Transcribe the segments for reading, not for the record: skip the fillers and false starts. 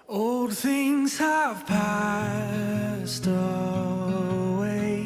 Old things have passed away.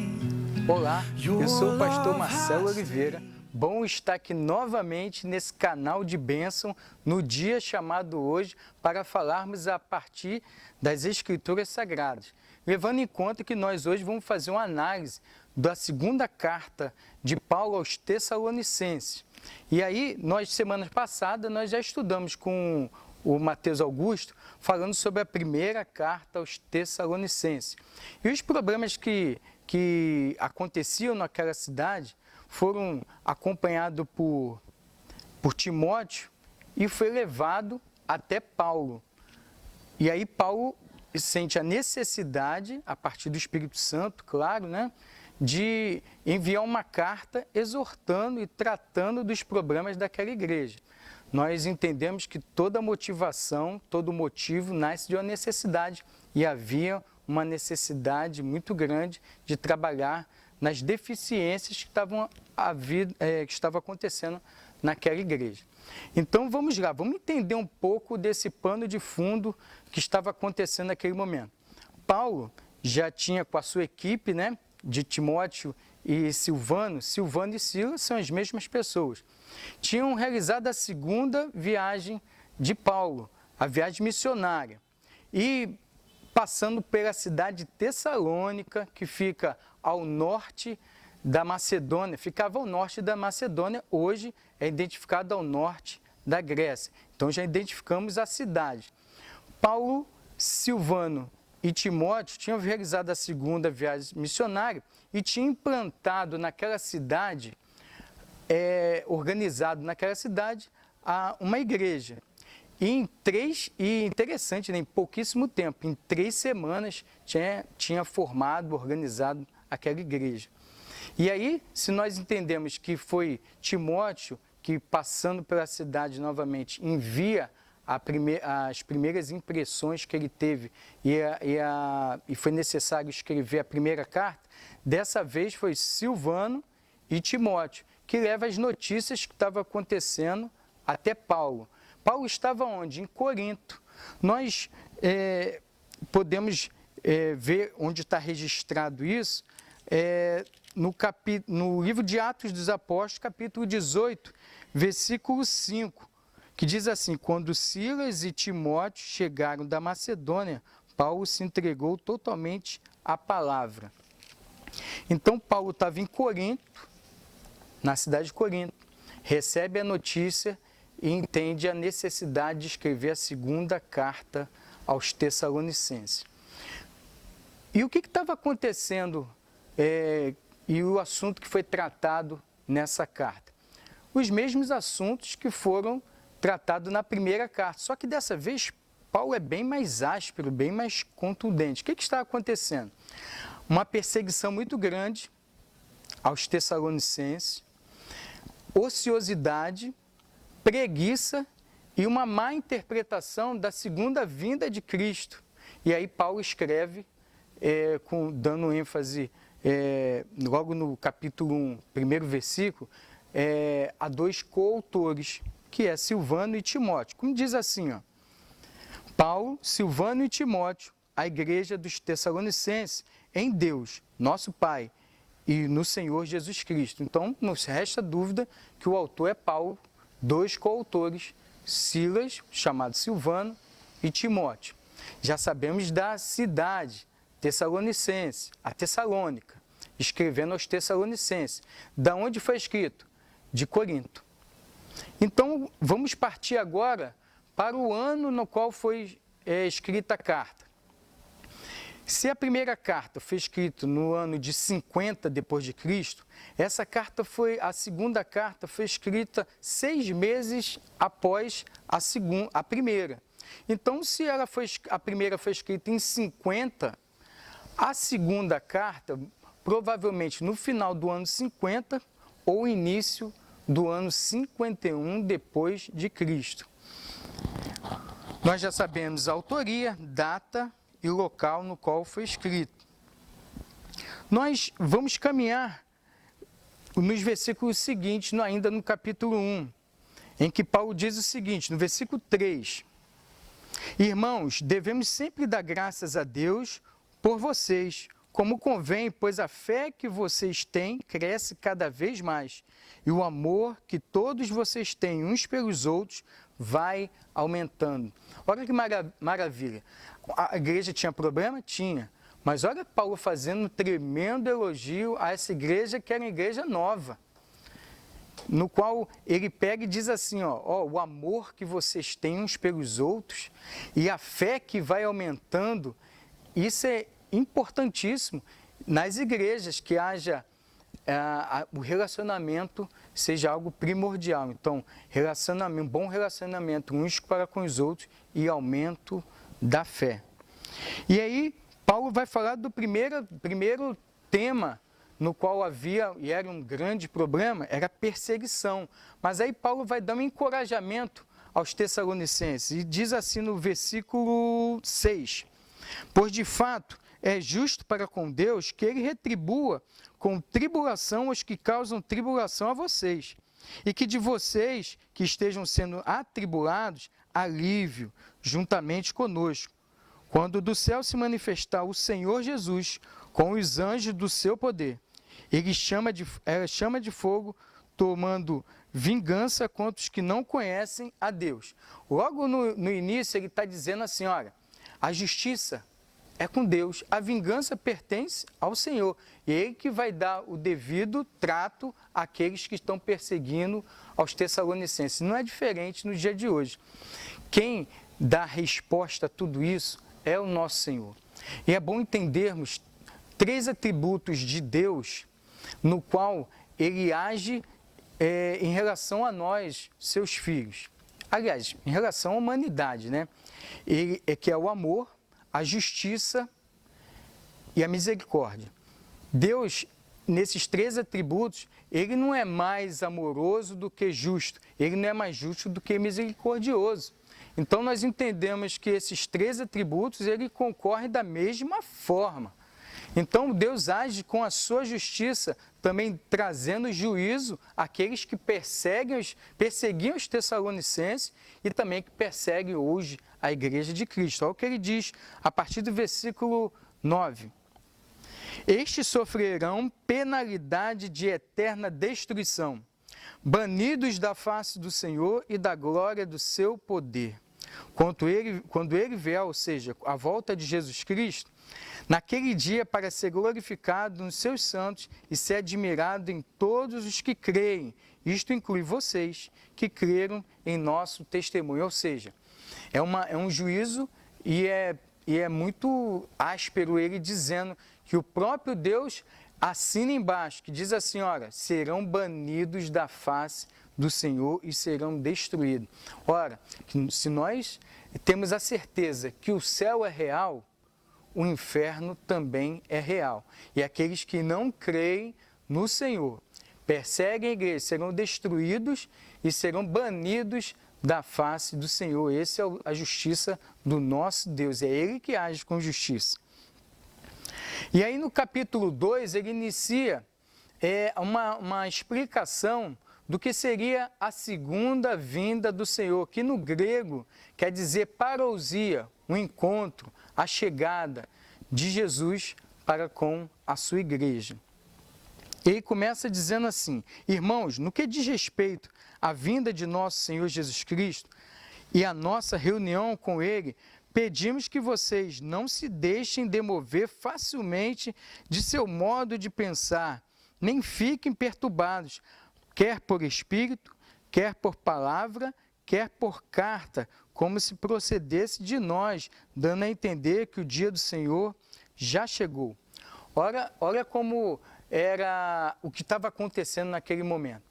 Olá, eu sou o pastor Marcelo Oliveira. Bom estar aqui novamente nesse canal de bênção no dia chamado hoje para falarmos a partir das Escrituras Sagradas. Levando em conta que nós hoje vamos fazer uma análise da segunda carta de Paulo aos Tessalonicenses. E aí, semana passada, nós já estudamos com o Mateus Augusto, falando sobre a primeira carta aos Tessalonicenses. E os problemas que aconteciam naquela cidade foram acompanhados por Timóteo e foi levado até Paulo. E aí Paulo sente a necessidade, a partir do Espírito Santo, claro, né, de enviar uma carta exortando e tratando dos problemas daquela igreja. Nós entendemos que toda motivação, todo motivo nasce de uma necessidade e havia uma necessidade muito grande de trabalhar nas deficiências que estavam acontecendo naquela igreja. Então vamos lá, vamos entender um pouco desse pano de fundo que estava acontecendo naquele momento. Paulo já tinha com a sua equipe, né, de Timóteo e Silvano e Silas são as mesmas pessoas. Tinham realizado a segunda viagem de Paulo, a viagem missionária, e passando pela cidade de Tessalônica, que fica ao norte da Macedônia, ficava ao norte da Macedônia, hoje é identificado ao norte da Grécia. Então já identificamos a cidade. Paulo, Silvano e Timóteo tinham realizado a segunda viagem missionária e tinham implantado naquela cidade, organizado naquela cidade, uma igreja. E interessante, né, em pouquíssimo tempo, em 3 semanas, tinha formado, organizado aquela igreja. E aí, se nós entendemos que foi Timóteo que, passando pela cidade novamente, envia as primeiras impressões que ele teve e foi necessário escrever a primeira carta, dessa vez foi Silvano e Timóteo, que leva as notícias que estavam acontecendo até Paulo. Paulo estava onde? Em Corinto. Nós podemos ver onde está registrado isso, no livro de Atos dos Apóstolos, capítulo 18, versículo 5, que diz assim: quando Silas e Timóteo chegaram da Macedônia, Paulo se entregou totalmente à palavra. Então Paulo estava em Corinto, na cidade de Corinto, recebe a notícia e entende a necessidade de escrever a segunda carta aos Tessalonicenses. E o que estava acontecendo e o assunto que foi tratado nessa carta? Os mesmos assuntos que foram tratados na primeira carta, só que dessa vez Paulo é bem mais áspero, bem mais contundente. O que está acontecendo? Uma perseguição muito grande aos Tessalonicenses, ociosidade, preguiça e uma má interpretação da segunda vinda de Cristo. E aí Paulo escreve, dando ênfase logo no capítulo 1, primeiro versículo, a 2 coautores, que é Silvano e Timóteo. Como diz assim, ó, Paulo, Silvano e Timóteo, a igreja dos Tessalonicenses, em Deus, nosso Pai, e no Senhor Jesus Cristo. Então, não resta dúvida que o autor é Paulo, 2 coautores, Silas, chamado Silvano, e Timóteo. Já sabemos da cidade Tessalonicense, a Tessalônica, escrevendo aos Tessalonicenses. Da onde foi escrito? De Corinto. Então, vamos partir agora para o ano no qual foi escrita a carta. Se a primeira carta foi escrita no ano de 50 depois de Cristo, a segunda carta foi escrita 6 meses após a primeira. Então, se a primeira foi escrita em 50, a segunda carta provavelmente no final do ano 50 ou início do ano 51 depois de Cristo. Nós já sabemos a autoria, data e local no qual foi escrito. Nós vamos caminhar nos versículos seguintes, ainda no capítulo 1, em que Paulo diz o seguinte, no versículo 3: Irmãos, devemos sempre dar graças a Deus por vocês, como convém, pois a fé que vocês têm cresce cada vez mais, e o amor que todos vocês têm uns pelos outros vai aumentando. Olha que maravilha. A igreja tinha problema? Tinha. Mas olha Paulo fazendo um tremendo elogio a essa igreja, que era uma igreja nova, no qual ele pega e diz assim, o amor que vocês têm uns pelos outros e a fé que vai aumentando, isso é importantíssimo nas igrejas, que haja o relacionamento seja algo primordial. Então, um bom relacionamento uns para com os outros e aumento da fé. E aí, Paulo vai falar do primeiro tema no qual havia, e era um grande problema, era a perseguição. Mas aí Paulo vai dar um encorajamento aos Tessalonicenses, e diz assim no versículo 6, pois de fato é justo para com Deus que ele retribua com tribulação os que causam tribulação a vocês, e que de vocês que estejam sendo atribulados, alívio juntamente conosco, quando do céu se manifestar o Senhor Jesus com os anjos do seu poder. Ele chama de fogo, tomando vingança contra os que não conhecem a Deus. Logo no início ele está dizendo assim, olha, a justiça é com Deus, a vingança pertence ao Senhor. E Ele que vai dar o devido trato àqueles que estão perseguindo aos Tessalonicenses. Não é diferente no dia de hoje. Quem dá resposta a tudo isso é o nosso Senhor. E é bom entendermos 3 atributos de Deus, no qual Ele age em relação a nós, seus filhos. Aliás, em relação à humanidade, né? Que é o amor, a justiça e a misericórdia. Deus, nesses 3 atributos, Ele não é mais amoroso do que justo, Ele não é mais justo do que misericordioso. Então, nós entendemos que esses 3 atributos, Ele concorre da mesma forma. Então, Deus age com a sua justiça, também trazendo juízo àqueles que perseguiam os Tessalonicenses e também que perseguem hoje a Igreja de Cristo. Olha o que ele diz a partir do versículo 9. Estes sofrerão penalidade de eterna destruição, banidos da face do Senhor e da glória do seu poder. Quando ele vier, ou seja, a volta de Jesus Cristo, naquele dia para ser glorificado nos seus santos e ser admirado em todos os que creem. Isto inclui vocês que creram em nosso testemunho. Ou seja, é um juízo e é muito áspero ele dizendo que o próprio Deus assina embaixo, que diz assim, olha, serão banidos da face do Senhor e serão destruídos. Ora, se nós temos a certeza que o céu é real, o inferno também é real. E aqueles que não creem no Senhor, perseguem a igreja, serão destruídos e serão banidos da face do Senhor. Essa é a justiça do nosso Deus, é Ele que age com justiça. E aí no capítulo 2 ele inicia uma explicação do que seria a segunda vinda do Senhor, que no grego quer dizer parousia, um encontro, a chegada de Jesus para com a sua igreja. Ele começa dizendo assim, irmãos, no que diz respeito à vinda de nosso Senhor Jesus Cristo e à nossa reunião com Ele, pedimos que vocês não se deixem demover facilmente de seu modo de pensar, nem fiquem perturbados, quer por espírito, quer por palavra, quer por carta, como se procedesse de nós, dando a entender que o dia do Senhor já chegou. Olha como era o que estava acontecendo naquele momento.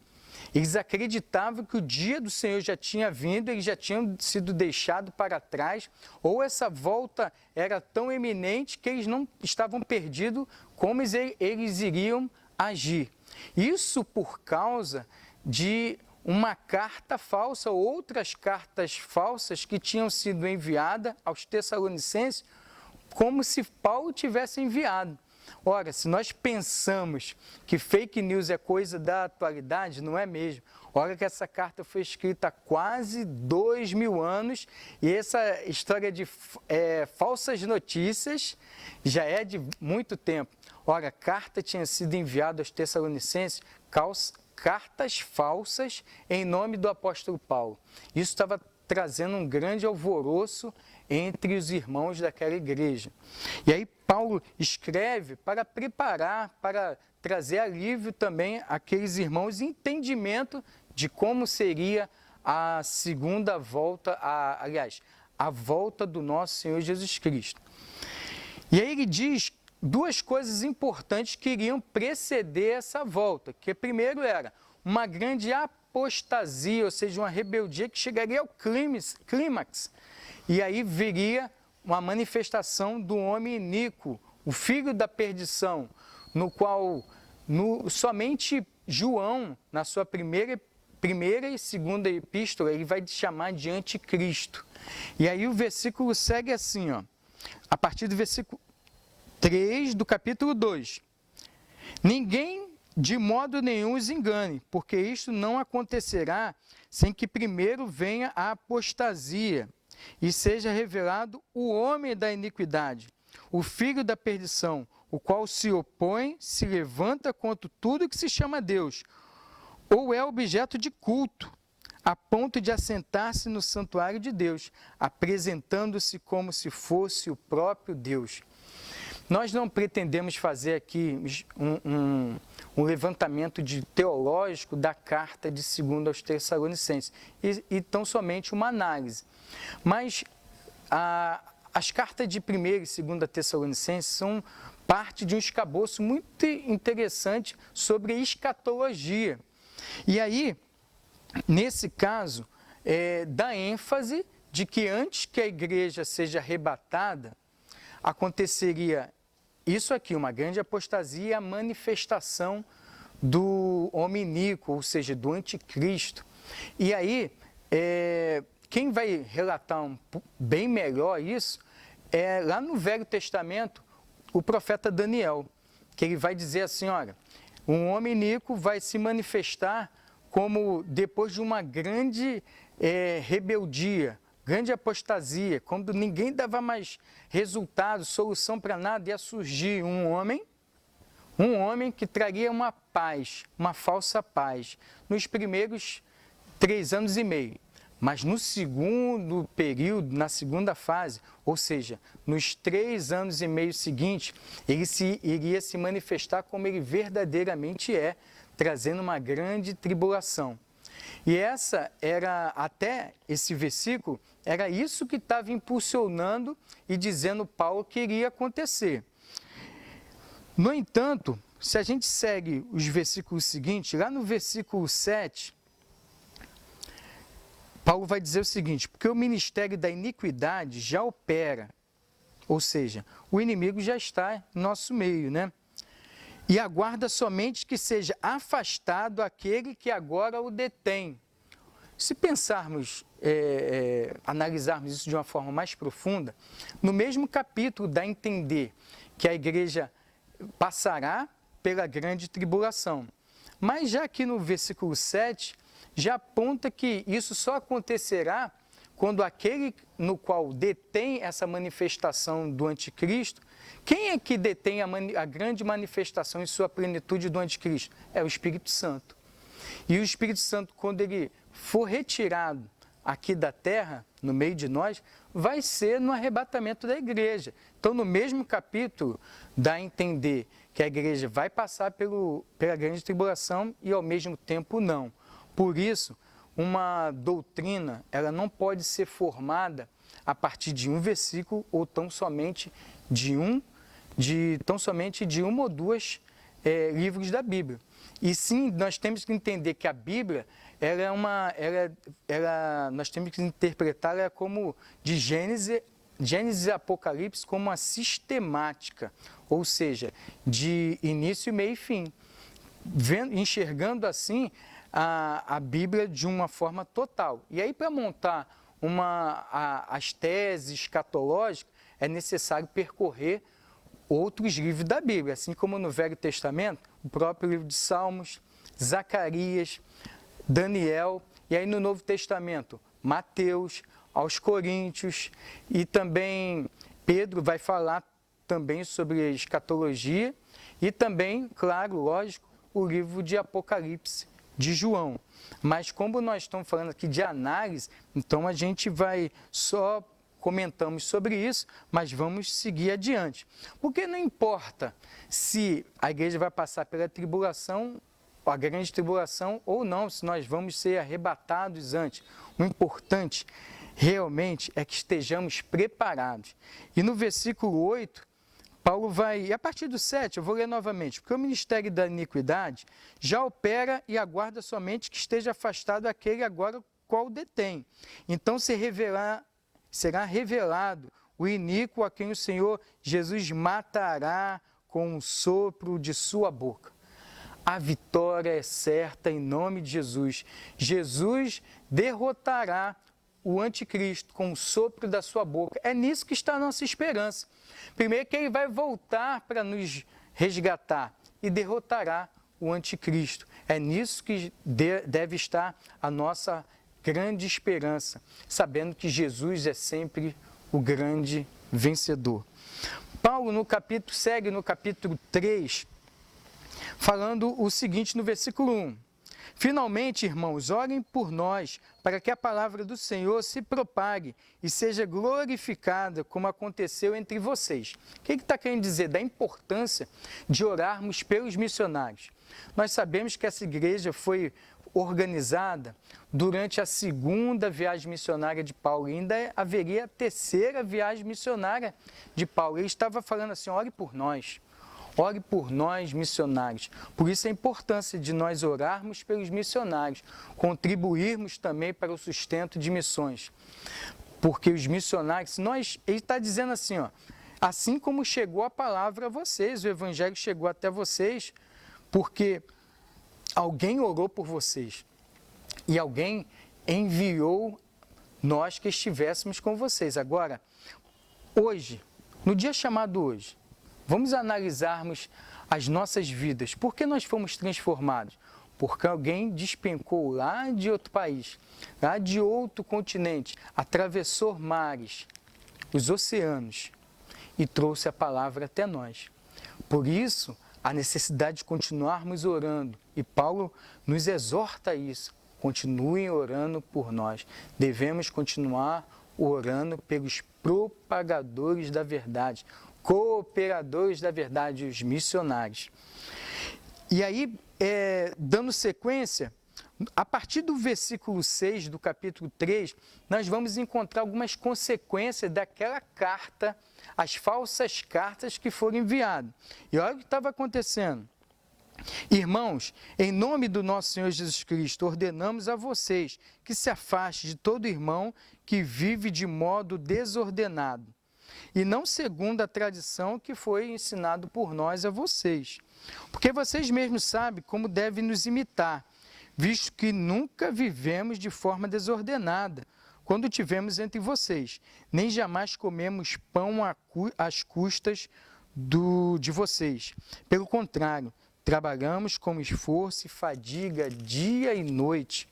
Eles acreditavam que o dia do Senhor já tinha vindo, eles já tinham sido deixados para trás, ou essa volta era tão eminente que eles não estavam perdidos como eles iriam agir. Isso por causa de uma carta falsa, outras cartas falsas que tinham sido enviadas aos Tessalonicenses, como se Paulo tivesse enviado. Ora, se nós pensamos que fake news é coisa da atualidade, não é mesmo. Olha que essa carta foi escrita há quase 2000 anos e essa história de falsas notícias já é de muito tempo. Ora, a carta tinha sido enviada aos Tessalonicenses, cartas falsas em nome do apóstolo Paulo. Isso estava trazendo um grande alvoroço entre os irmãos daquela igreja. E aí Paulo escreve para preparar, para trazer alívio também àqueles irmãos e entendimento de como seria a segunda volta, a volta do nosso Senhor Jesus Cristo. E aí ele diz duas coisas importantes que iriam preceder essa volta, que primeiro era uma grande apostasia, ou seja, uma rebeldia que chegaria ao clímax, e aí viria uma manifestação do homem iníquo, o filho da perdição, no qual somente João, na sua primeira e segunda epístola, ele vai chamar de anticristo. E aí o versículo segue assim, ó, a partir do versículo 3 do capítulo 2. Ninguém de modo nenhum os engane, porque isto não acontecerá sem que primeiro venha a apostasia e seja revelado o homem da iniquidade, o filho da perdição, o qual se opõe, se levanta contra tudo que se chama Deus, ou é objeto de culto, a ponto de assentar-se no santuário de Deus, apresentando-se como se fosse o próprio Deus. Nós não pretendemos fazer aqui um levantamento teológico da carta de 2 aos Tessalonicenses, e tão somente uma análise. Mas as cartas de 1 e 2 Tessalonicenses são parte de um escabouço muito interessante sobre escatologia. E aí, nesse caso, dá ênfase de que antes que a igreja seja arrebatada, aconteceria isso aqui, uma grande apostasia e a manifestação do homem iníquo, ou seja, do anticristo. E aí, quem vai relatar bem melhor isso é lá no Velho Testamento, o profeta Daniel, que ele vai dizer assim, olha, um homem iníquo vai se manifestar como depois de uma grande rebeldia, grande apostasia, quando ninguém dava mais resultado, solução para nada, ia surgir um homem que traria uma paz, uma falsa paz, nos primeiros 3 anos e meio. Mas no segundo período, na segunda fase, ou seja, nos 3 anos e meio seguintes, ele iria se manifestar como ele verdadeiramente é, trazendo uma grande tribulação. E até esse versículo, era isso que estava impulsionando e dizendo Paulo que iria acontecer. No entanto, se a gente segue os versículos seguintes, lá no versículo 7, Paulo vai dizer o seguinte, porque o ministério da iniquidade já opera, ou seja, o inimigo já está em nosso meio, né? E aguarda somente que seja afastado aquele que agora o detém. Se pensarmos, analisarmos isso de uma forma mais profunda, no mesmo capítulo dá a entender que a igreja passará pela grande tribulação. Mas já aqui no versículo 7, já aponta que isso só acontecerá quando aquele no qual detém essa manifestação do anticristo, quem é que detém a grande manifestação em sua plenitude do anticristo? É o Espírito Santo. E o Espírito Santo, quando ele for retirado aqui da terra, no meio de nós, vai ser no arrebatamento da igreja. Então, no mesmo capítulo, dá a entender que a igreja vai passar pela grande tribulação e, ao mesmo tempo, não. Por isso, uma doutrina, ela não pode ser formada a partir de um versículo ou tão somente de um ou dois livros da Bíblia. E sim, nós temos que entender que a Bíblia, nós temos que interpretá-la como de Gênesis e Apocalipse como uma sistemática, ou seja, de início, meio e fim. Enxergando assim a Bíblia de uma forma total. E aí, para montar as teses escatológicas, é necessário percorrer outros livros da Bíblia, assim como no Velho Testamento, o próprio livro de Salmos, Zacarias, Daniel, e aí no Novo Testamento, Mateus, aos Coríntios, e também Pedro vai falar também sobre escatologia, e também, claro, lógico, o livro de Apocalipse, de João. Mas como nós estamos falando aqui de análise, então a gente vai só comentamos sobre isso, mas vamos seguir adiante. Porque não importa se a igreja vai passar pela tribulação, a grande tribulação ou não, se nós vamos ser arrebatados antes. O importante realmente é que estejamos preparados. E no versículo 8, Paulo vai, e a partir do 7, eu vou ler novamente, porque o ministério da iniquidade já opera e aguarda somente que esteja afastado aquele agora qual detém. Então será revelado o iníquo a quem o Senhor Jesus matará com o sopro de sua boca. A vitória é certa em nome de Jesus. Jesus derrotará o anticristo com o sopro da sua boca. É nisso que está a nossa esperança. Primeiro que ele vai voltar para nos resgatar e derrotará o anticristo. É nisso que deve estar a nossa grande esperança, sabendo que Jesus é sempre o grande vencedor. Paulo segue no capítulo 3, falando o seguinte no versículo 1. Finalmente, irmãos, orem por nós, para que a palavra do Senhor se propague e seja glorificada, como aconteceu entre vocês. O que está querendo dizer? Da importância de orarmos pelos missionários. Nós sabemos que essa igreja foi organizada durante a segunda viagem missionária de Paulo. E ainda haveria a terceira viagem missionária de Paulo. Ele estava falando assim, ore por nós, missionários. Por isso a importância de nós orarmos pelos missionários, contribuirmos também para o sustento de missões. Porque os missionários, ele está dizendo assim, assim como chegou a palavra a vocês, o evangelho chegou até vocês, porque alguém orou por vocês e alguém enviou nós que estivéssemos com vocês. Agora, hoje, no dia chamado hoje, vamos analisarmos as nossas vidas. Por que nós fomos transformados? Porque alguém despencou lá de outro país, lá de outro continente, atravessou mares, os oceanos e trouxe a palavra até nós. Por isso, a necessidade de continuarmos orando. E Paulo nos exorta a isso. Continuem orando por nós. Devemos continuar orando pelos propagadores da verdade, cooperadores da verdade, os missionários. E aí, dando sequência, a partir do versículo 6 do capítulo 3, nós vamos encontrar algumas consequências daquela carta, as falsas cartas que foram enviadas. E olha o que estava acontecendo. Irmãos, em nome do nosso Senhor Jesus Cristo, ordenamos a vocês que se afaste de todo irmão que vive de modo desordenado, e não segundo a tradição que foi ensinado por nós a vocês. Porque vocês mesmos sabem como devem nos imitar, visto que nunca vivemos de forma desordenada, quando tivemos entre vocês, nem jamais comemos pão às custas de vocês. Pelo contrário, trabalhamos com esforço e fadiga dia e noite,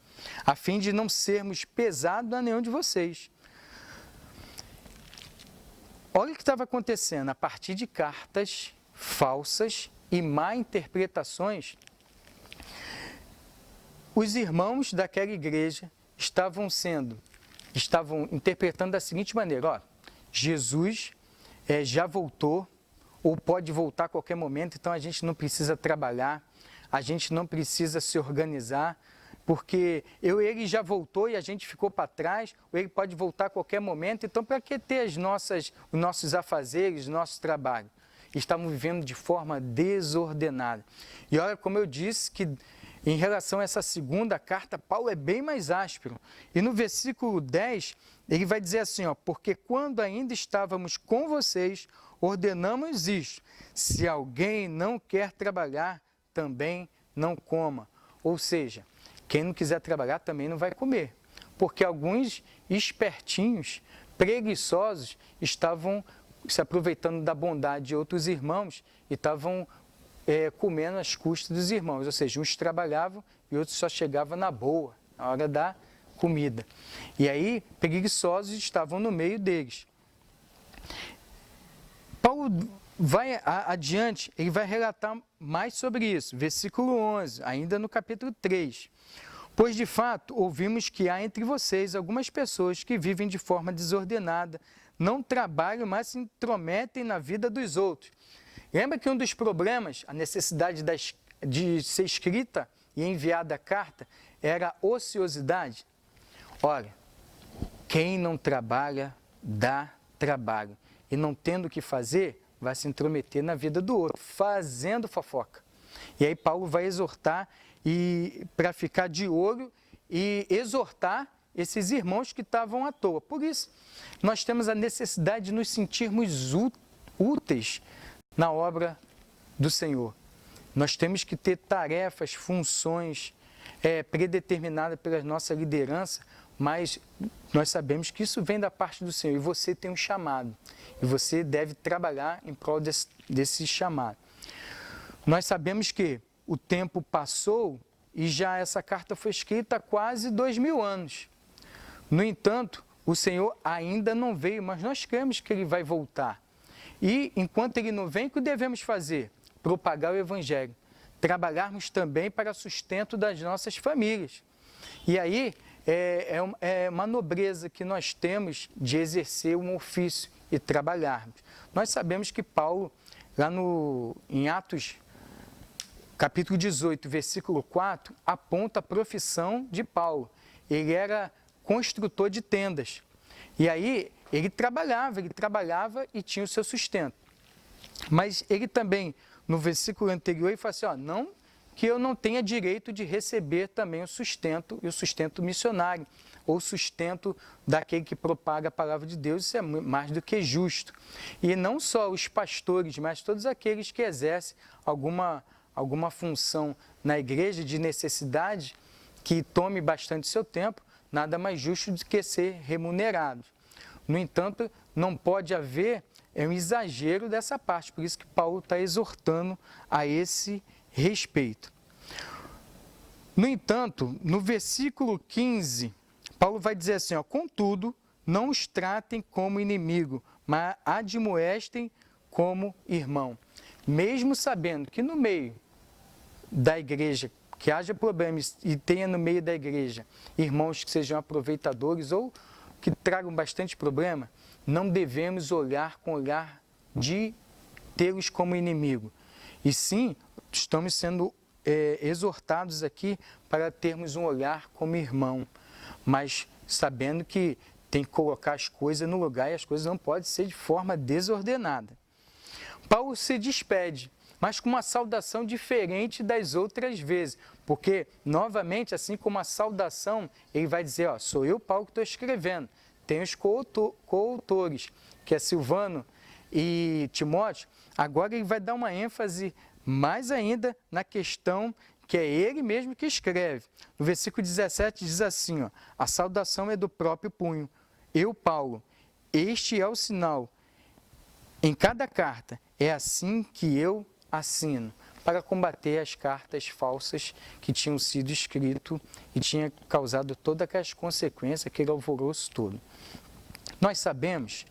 a fim de não sermos pesados a nenhum de vocês. Olha o que estava acontecendo, a partir de cartas falsas e má interpretações, os irmãos daquela igreja estavam interpretando da seguinte maneira, Jesus já voltou, ou pode voltar a qualquer momento, então a gente não precisa trabalhar, a gente não precisa se organizar, porque ele já voltou e a gente ficou para trás, ou ele pode voltar a qualquer momento, então para que ter os nossos afazeres, nosso trabalho? Estavam vivendo de forma desordenada. E olha, como eu disse, que em relação a essa segunda carta, Paulo é bem mais áspero. E no versículo 10, ele vai dizer assim, porque quando ainda estávamos com vocês, ordenamos isto, se alguém não quer trabalhar, também não coma. Ou seja, quem não quiser trabalhar também não vai comer. Porque alguns espertinhos, preguiçosos, estavam se aproveitando da bondade de outros irmãos e estavam comendo às custas dos irmãos, ou seja, uns trabalhavam e outros só chegavam na boa, na hora da comida. E aí, preguiçosos estavam no meio deles. Paulo vai adiante, ele vai relatar mais sobre isso, versículo 11, ainda no capítulo 3. Pois, de fato, ouvimos que há entre vocês algumas pessoas que vivem de forma desordenada, não trabalham, mas se intrometem na vida dos outros. Lembra que um dos problemas, a necessidade de ser escrita e enviada a carta, era a ociosidade? Olha, quem não trabalha, dá trabalho. E não tendo o que fazer, vai se intrometer na vida do outro, fazendo fofoca. E aí Paulo vai exortar para ficar de olho e exortar esses irmãos que estavam à toa. Por isso, nós temos a necessidade de nos sentirmos úteis na obra do Senhor. Nós temos que ter tarefas, funções predeterminadas pela nossa liderança, mas nós sabemos que isso vem da parte do Senhor e você tem um chamado. E você deve trabalhar em prol desse chamado. Nós sabemos que o tempo passou e já essa carta foi escrita há quase 2000 anos. No entanto, o Senhor ainda não veio, mas nós cremos que Ele vai voltar. E enquanto Ele não vem, o que devemos fazer? Propagar o Evangelho. Trabalharmos também para sustento das nossas famílias. E aí é uma nobreza que nós temos de exercer um ofício e trabalharmos. Nós sabemos que Paulo, lá em Atos, capítulo 18, versículo 4, aponta a profissão de Paulo. Ele era construtor de tendas. E aí ele trabalhava e tinha o seu sustento. Mas ele também, no versículo anterior, ele fala assim, não que eu não tenha direito de receber também o sustento, e o sustento missionário, ou sustento daquele que propaga a palavra de Deus, isso é mais do que justo. E não só os pastores, mas todos aqueles que exercem alguma função na igreja de necessidade, que tome bastante seu tempo, nada mais justo do que ser remunerado. No entanto, não pode haver um exagero dessa parte, por isso que Paulo está exortando a esse respeito. No entanto, no versículo 15, Paulo vai dizer assim, contudo, não os tratem como inimigo, mas admoestem como irmão. Mesmo sabendo que no meio da igreja, que haja problemas e tenha no meio da igreja irmãos que sejam aproveitadores ou que tragam bastante problema, não devemos olhar com olhar de tê-los como inimigo. E sim, estamos sendo exortados aqui para termos um olhar como irmão, mas sabendo que tem que colocar as coisas no lugar e as coisas não podem ser de forma desordenada. Paulo se despede, mas com uma saudação diferente das outras vezes, porque, novamente, assim como a saudação, ele vai dizer, sou eu, Paulo, que estou escrevendo, tem os coautores, que é Silvano e Timóteo. Agora ele vai dar uma ênfase mais ainda na questão que é ele mesmo que escreve. No versículo 17 diz assim, a saudação é do próprio punho. Eu, Paulo, este é o sinal. Em cada carta, é assim que eu assino, para combater as cartas falsas que tinham sido escritas e tinha causado todas aquelas consequências, aquele alvoroço todo. Nós sabemos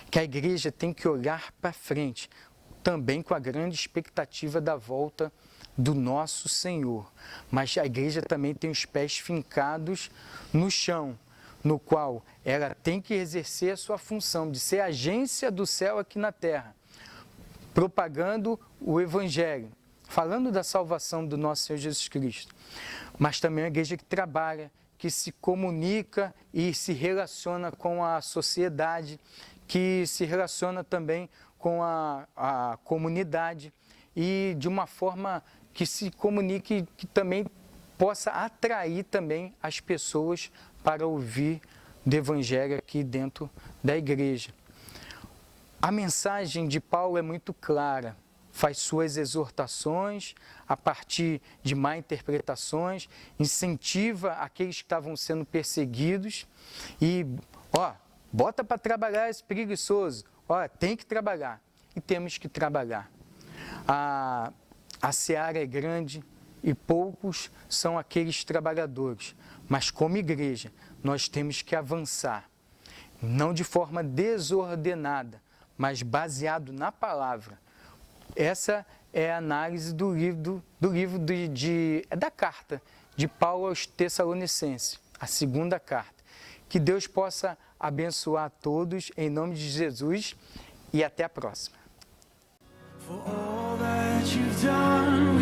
que a igreja tem que olhar para frente, também com a grande expectativa da volta do nosso Senhor. Mas a igreja também tem os pés fincados no chão, no qual ela tem que exercer a sua função de ser agência do céu aqui na terra, propagando o Evangelho, falando da salvação do nosso Senhor Jesus Cristo. Mas também a igreja que trabalha, que se comunica e se relaciona com a sociedade, que se relaciona também com a comunidade e de uma forma que se comunique, que também possa atrair também as pessoas para ouvir do Evangelho aqui dentro da igreja. A mensagem de Paulo é muito clara, faz suas exortações a partir de má interpretações, incentiva aqueles que estavam sendo perseguidos e, bota para trabalhar esse preguiçoso, tem que trabalhar e temos que trabalhar. A seara é grande e poucos são aqueles trabalhadores, mas como igreja nós temos que avançar, não de forma desordenada, mas baseado na palavra. Essa é a análise do livro da carta de Paulo aos Tessalonicenses, a segunda carta. Que Deus possa abençoar a todos em nome de Jesus e até a próxima. For all that you've done.